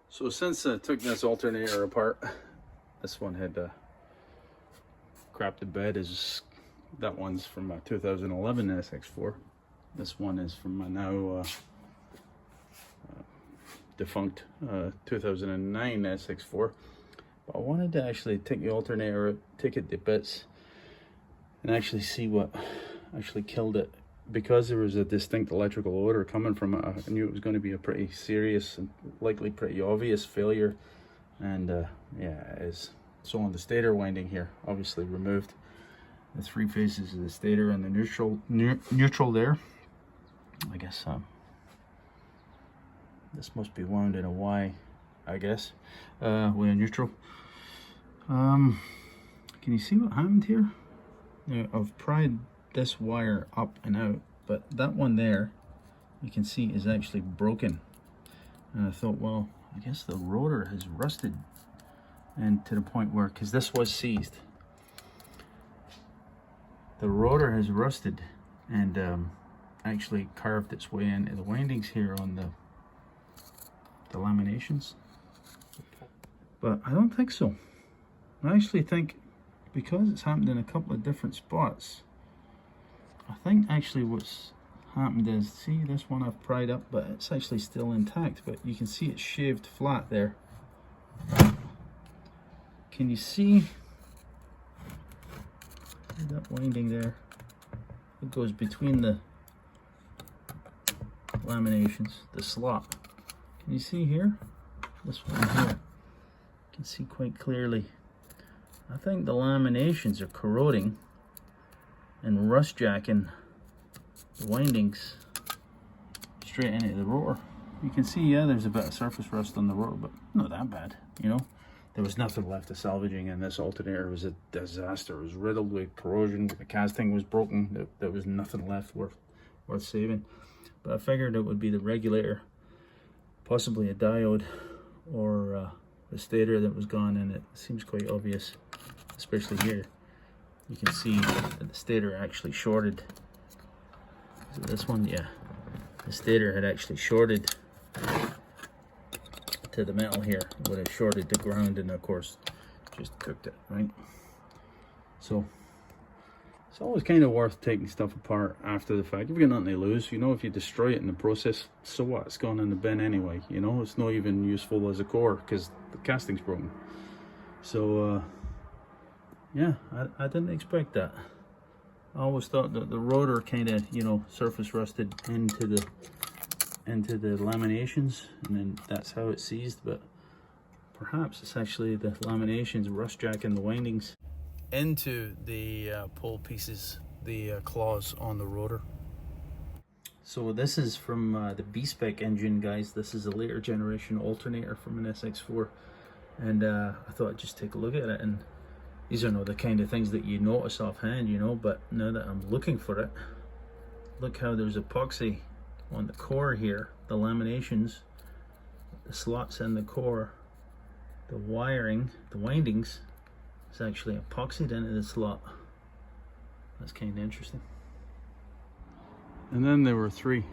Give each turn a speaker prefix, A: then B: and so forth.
A: So since I took this alternator apart, this one had crapped the bed. That one's from a 2011 SX4. This one is from my now defunct 2009 SX4. But I wanted to actually take the alternator, take it to bits, and actually see what actually killed it. Because there was a distinct electrical odor coming from it, I knew it was going to be a pretty serious and likely pretty obvious failure. And yeah, it is. So on the stator winding here, obviously removed the three phases of the stator and the neutral there. I guess this must be wound in a Y, I guess, with a neutral. Can you see what happened here? Now, I've pried this wire up and out, but that one there you can see is actually broken, and I thought, well, I guess the rotor has rusted, and to the point where, because this was seized, the rotor has rusted and actually carved its way into the windings here on the laminations. But I don't think so. I actually think, because it's happened in a couple of different spots, I think actually what's happened is, see this one I've pried up, but it's actually still intact, but you can see it's shaved flat there. Can you see that winding there? It goes between the laminations, the slot. Can you see here? This one here. You can see quite clearly. I think the laminations are corroding and rust jacking the windings straight into the rotor. You can see, yeah, there's a bit of surface rust on the rotor, but not that bad, you know. There was nothing left of salvaging, and this alternator was a disaster. It was riddled with corrosion. The casting was broken. There was nothing left worth saving. But I figured it would be the regulator, possibly a diode, or the stator that was gone, and it seems quite obvious, especially here. You can see that the stator actually shorted. Is it this one? Yeah. The stator had actually shorted to the metal here. It would have shorted the ground, and of course just cooked it, right? So it's always kind of worth taking stuff apart after the fact. You've got nothing to lose, you know. If you destroy it in the process, so what? It's gone in the bin anyway, you know. It's not even useful as a core because the casting's broken. So yeah, I didn't expect that. I always thought that the rotor kind of, you know, surface rusted into the laminations, and then that's how it's seized. But perhaps it's actually the laminations rust jacking the windings into the pole pieces, the claws on the rotor. So this is from the B-Spec engine, guys. This is a later generation alternator from an SX4, and I thought I'd just take a look at it. And these are not the kind of things that you notice offhand, you know, but now that I'm looking for it, look how there's epoxy on the core here, the laminations, the slots in the core, the wiring, the windings is actually epoxied into the slot. That's kind of interesting. And then there were three